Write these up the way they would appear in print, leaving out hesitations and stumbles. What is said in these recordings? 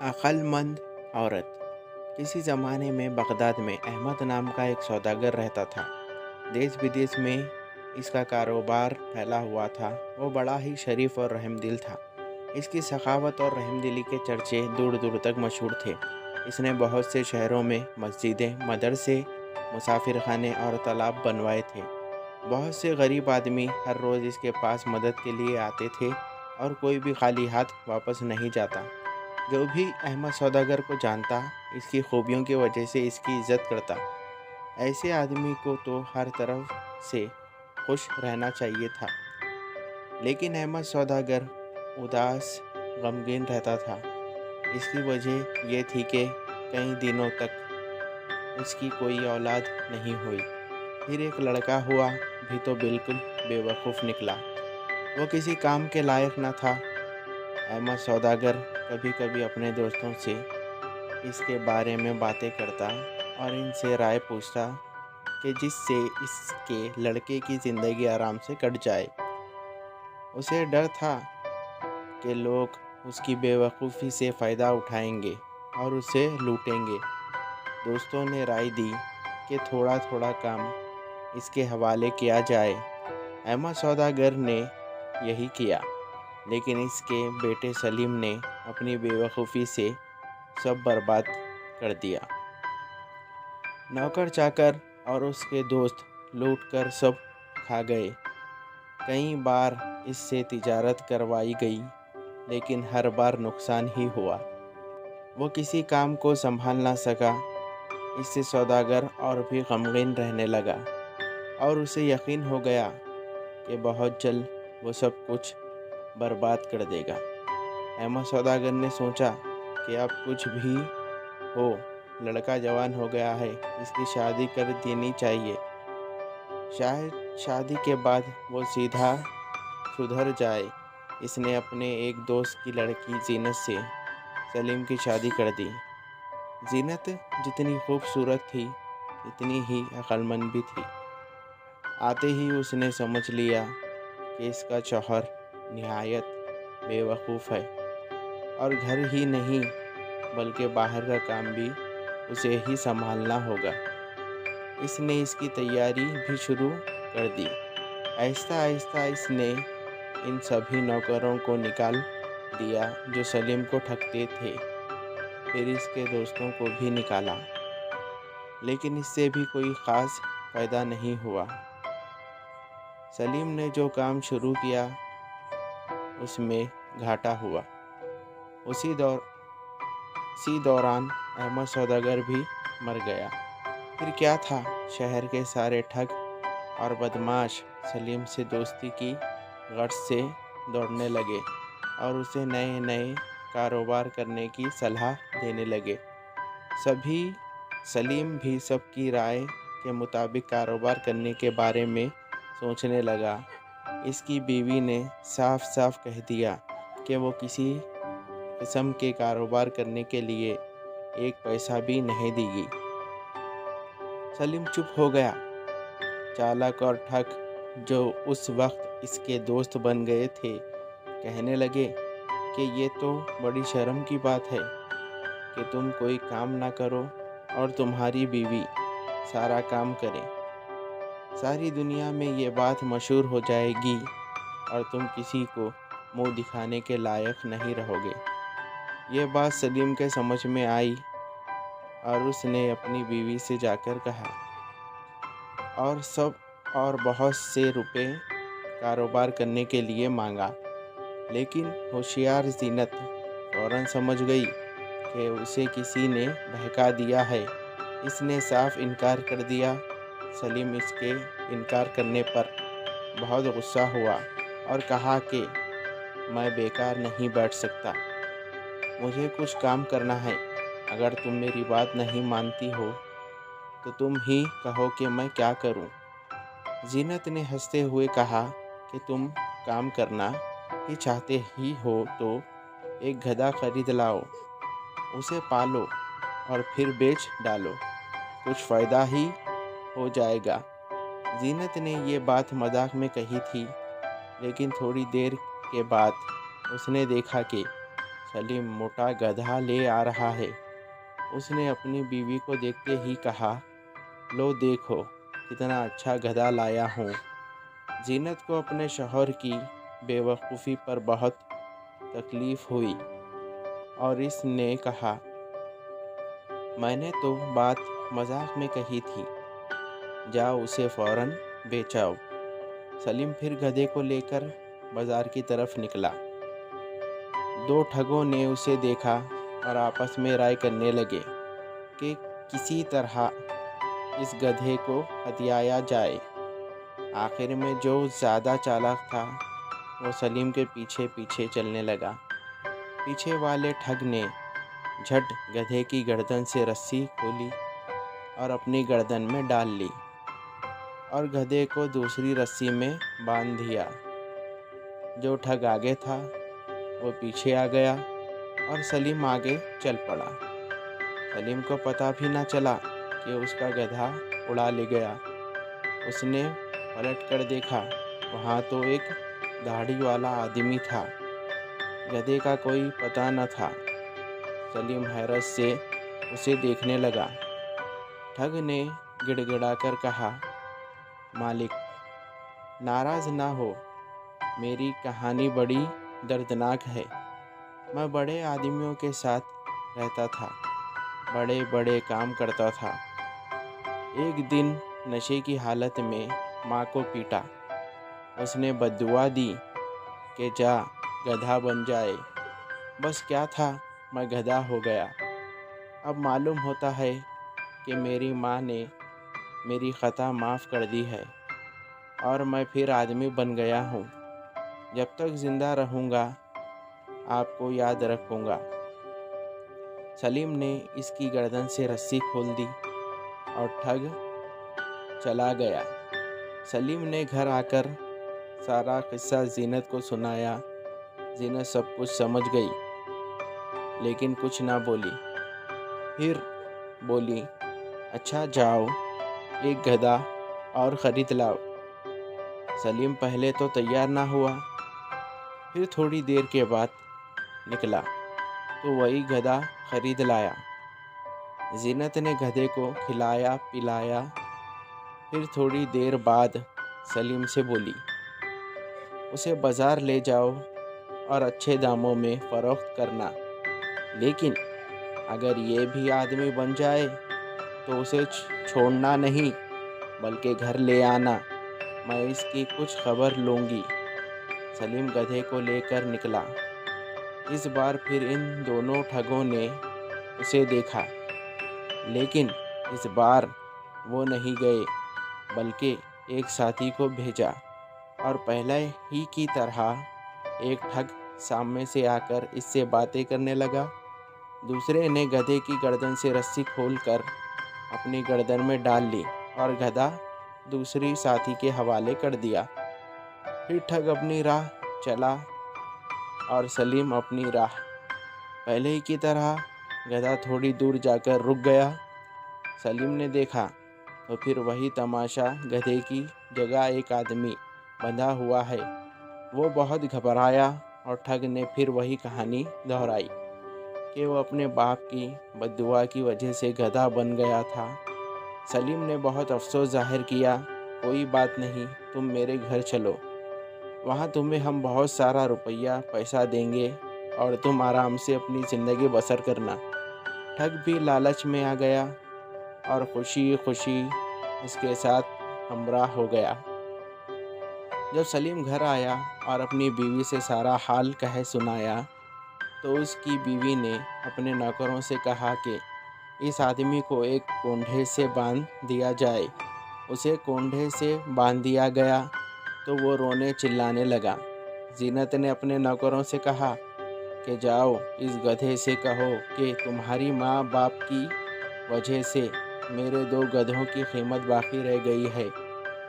अक्लमंद औरत। किसी ज़माने में बगदाद में अहमद नाम का एक सौदागर रहता था। देश विदेश में इसका कारोबार फैला हुआ था। वो बड़ा ही शरीफ और रहमदिल था। इसकी सखावत और रहमदिली के चर्चे दूर दूर तक मशहूर थे। इसने बहुत से शहरों में मस्जिदें, मदरसे, मुसाफिर खाने और तालाब बनवाए थे। बहुत से गरीब आदमी हर रोज़ इसके पास मदद के लिए आते थे और कोई भी खाली हाथ वापस नहीं जाता। जो भी अहमद सौदागर को जानता, इसकी खूबियों की वजह से इसकी इज्जत करता। ऐसे आदमी को तो हर तरफ से खुश रहना चाहिए था। लेकिन अहमद सौदागर उदास, गमगीन रहता था। इसकी वजह ये थी कि कई दिनों तक उसकी कोई औलाद नहीं हुई। फिर एक लड़का हुआ, भी तो बिल्कुल बेवकूफ़ निकला। वो किसी काम के लायक न था। अहमद सौदागर कभी कभी अपने दोस्तों से इसके बारे में बातें करता और इनसे राय पूछता कि जिससे इसके लड़के की ज़िंदगी आराम से कट जाए। उसे डर था कि लोग उसकी बेवकूफ़ी से फ़ायदा उठाएंगे और उसे लूटेंगे। दोस्तों ने राय दी कि थोड़ा थोड़ा काम इसके हवाले किया जाए। अहमद सौदागर ने यही किया, लेकिन इसके बेटे सलीम ने अपनी बेवकूफ़ी से सब बर्बाद कर दिया। नौकर चाकर और उसके दोस्त लूट कर सब खा गए। कई बार इससे तिजारत करवाई गई, लेकिन हर बार नुकसान ही हुआ। वो किसी काम को संभाल ना सका। इससे सौदागर और भी गमगीन रहने लगा और उसे यकीन हो गया कि बहुत जल्द वो सब कुछ बर्बाद कर देगा। अहमद सौदागर ने सोचा कि अब कुछ भी हो, लड़का जवान हो गया है, इसकी शादी कर देनी चाहिए। शायद शादी के बाद वो सीधा सुधर जाए। इसने अपने एक दोस्त की लड़की जीनत से सलीम की शादी कर दी। जीनत जितनी खूबसूरत थी, इतनी ही अक्लमंद भी थी। आते ही उसने समझ लिया कि इसका शौहर निहायत बेवकूफ़ है और घर ही नहीं बल्कि बाहर का काम भी उसे ही संभालना होगा। इसने इसकी तैयारी भी शुरू कर दी। आहिस्ता आहिस्ता इसने इन सभी नौकरों को निकाल दिया जो सलीम को ठगते थे। फिर इसके दोस्तों को भी निकाला, लेकिन इससे भी कोई ख़ास फ़ायदा नहीं हुआ। सलीम ने जो काम शुरू किया उसमें घाटा हुआ। इसी दौरान अहमद सौदागर भी मर गया। फिर क्या था, शहर के सारे ठग और बदमाश सलीम से दोस्ती की गर्ज से दौड़ने लगे और उसे नए नए कारोबार करने की सलाह देने लगे। सभी सलीम भी सबकी राय के मुताबिक कारोबार करने के बारे में सोचने लगा। इसकी बीवी ने साफ साफ कह दिया कि वो किसी किस्म के कारोबार करने के लिए एक पैसा भी नहीं देगी। सलीम चुप हो गया। चालाक और ठग जो उस वक्त इसके दोस्त बन गए थे, कहने लगे कि ये तो बड़ी शर्म की बात है कि तुम कोई काम ना करो और तुम्हारी बीवी सारा काम करे। सारी दुनिया में ये बात मशहूर हो जाएगी और तुम किसी को मुंह दिखाने के लायक नहीं रहोगे। ये बात सलीम के समझ में आई और उसने अपनी बीवी से जाकर कहा और बहुत से रुपए कारोबार करने के लिए मांगा। लेकिन होशियार जीनत फौरन समझ गई कि उसे किसी ने बहका दिया है। इसने साफ इनकार कर दिया। सलीम इसके इनकार करने पर बहुत गुस्सा हुआ और कहा कि मैं बेकार नहीं बैठ सकता, मुझे कुछ काम करना है। अगर तुम मेरी बात नहीं मानती हो तो तुम ही कहो कि मैं क्या करूं। जीनत ने हंसते हुए कहा कि तुम काम करना ही चाहते ही हो तो एक गधा खरीद लाओ, उसे पालो और फिर बेच डालो, कुछ फ़ायदा ही हो जाएगा। जीनत ने ये बात मजाक में कही थी, लेकिन थोड़ी देर के बाद उसने देखा कि सलीम मोटा गधा ले आ रहा है। उसने अपनी बीवी को देखते ही कहा, लो देखो कितना अच्छा गधा लाया हूँ। जीनत को अपने शौहर की बेवकूफ़ी पर बहुत तकलीफ़ हुई और इसने कहा, मैंने तो बात मजाक में कही थी, जाओ उसे फ़ौरन बेचाओ। सलीम फिर गधे को लेकर बाजार की तरफ निकला। दो ठगों ने उसे देखा और आपस में राय करने लगे कि किसी तरह इस गधे को हथियाया जाए। आखिर में जो ज़्यादा चालाक था वो सलीम के पीछे पीछे चलने लगा। पीछे वाले ठग ने झट गधे की गर्दन से रस्सी खोली और अपनी गर्दन में डाल ली और गधे को दूसरी रस्सी में बांध दिया। जो ठग आगे था वो पीछे आ गया और सलीम आगे चल पड़ा। सलीम को पता भी ना चला कि उसका गधा उड़ा ले गया। उसने पलट कर देखा, वहाँ तो एक दाढ़ी वाला आदमी था। गधे का कोई पता न था। सलीम हैरत से उसे देखने लगा। ठग ने गिड़गिड़ाकर कहा, मालिक नाराज़ ना हो, मेरी कहानी बड़ी दर्दनाक है। मैं बड़े आदमियों के साथ रहता था, बड़े बड़े काम करता था। एक दिन नशे की हालत में माँ को पीटा। उसने बद्दुआ दी कि जा गधा बन जाए। बस क्या था, मैं गधा हो गया। अब मालूम होता है कि मेरी माँ ने मेरी ख़ता माफ़ कर दी है और मैं फिर आदमी बन गया हूँ। जब तक ज़िंदा रहूँगा आपको याद रखूँगा। सलीम ने इसकी गर्दन से रस्सी खोल दी और ठग चला गया। सलीम ने घर आकर सारा किस्सा जीनत को सुनाया। जीनत सब कुछ समझ गई लेकिन कुछ ना बोली। फिर बोली, अच्छा जाओ एक गधा और ख़रीद लाओ। सलीम पहले तो तैयार ना हुआ, फिर थोड़ी देर के बाद निकला तो वही गधा खरीद लाया। जीनत ने गधे को खिलाया पिलाया। फिर थोड़ी देर बाद सलीम से बोली, उसे बाज़ार ले जाओ और अच्छे दामों में फ़रोख्त करना, लेकिन अगर ये भी आदमी बन जाए तो उसे छोड़ना नहीं बल्कि घर ले आना, मैं इसकी कुछ खबर लूँगी। सलीम गधे को लेकर निकला। इस बार फिर इन दोनों ठगों ने उसे देखा, लेकिन इस बार वो नहीं गए बल्कि एक साथी को भेजा और पहले ही की तरह एक ठग सामने से आकर इससे बातें करने लगा। दूसरे ने गधे की गर्दन से रस्सी खोलकर अपनी गर्दन में डाल ली और गधा दूसरी साथी के हवाले कर दिया। फिर ठग अपनी राह चला और सलीम अपनी राह। पहले ही की तरह गधा थोड़ी दूर जाकर रुक गया। सलीम ने देखा तो फिर वही तमाशा, गधे की जगह एक आदमी बंधा हुआ है। वो बहुत घबराया और ठग ने फिर वही कहानी दोहराई कि वो अपने बाप की बद्दुआ की वजह से गधा बन गया था। सलीम ने बहुत अफसोस जाहिर किया, कोई बात नहीं, तुम मेरे घर चलो, वहाँ तुम्हें हम बहुत सारा रुपया पैसा देंगे और तुम आराम से अपनी ज़िंदगी बसर करना। ठग भी लालच में आ गया और खुशी खुशी उसके साथ हमराह हो गया। जब सलीम घर आया और अपनी बीवी से सारा हाल कह सुनाया तो उसकी बीवी ने अपने नौकरों से कहा कि इस आदमी को एक कोंढे से बांध दिया जाए। उसे कोंढे से बांध दिया गया तो वो रोने चिल्लाने लगा। जीनत ने अपने नौकरों से कहा कि जाओ इस गधे से कहो कि तुम्हारी माँ बाप की वजह से मेरे दो गधों की कीमत बाकी रह गई है।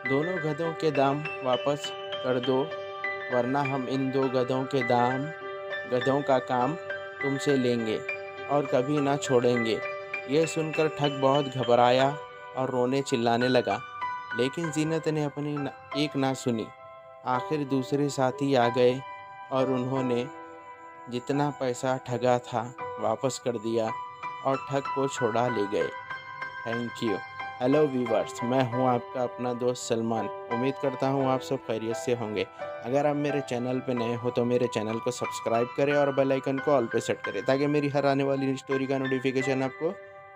दोनों गधों के दाम वापस कर दो, वरना हम इन दो गधों का काम तुमसे लेंगे और कभी ना छोड़ेंगे। यह सुनकर ठग बहुत घबराया और रोने चिल्लाने लगा, लेकिन जीनत ने अपनी एक ना सुनी। आखिर दूसरे साथी आ गए और उन्होंने जितना पैसा ठगा था वापस कर दिया और ठग को छुड़ा ले गए। Thank you. हेलो व्यूवर्स, मैं हूं आपका अपना दोस्त सलमान। उम्मीद करता हूं आप सब खैरियत से होंगे। अगर आप मेरे चैनल पे नए हो तो मेरे चैनल को सब्सक्राइब करें और बेल आइकन को ऑल पे सेट करें ताकि मेरी हर आने वाली स्टोरी का नोटिफिकेशन आपको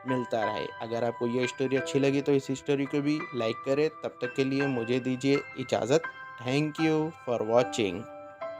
मिलता रहे। अगर आपको ये स्टोरी अच्छी लगी तो इस स्टोरी को भी लाइक करें। तब तक के लिए मुझे दीजिए इजाज़त। Thank you for watching.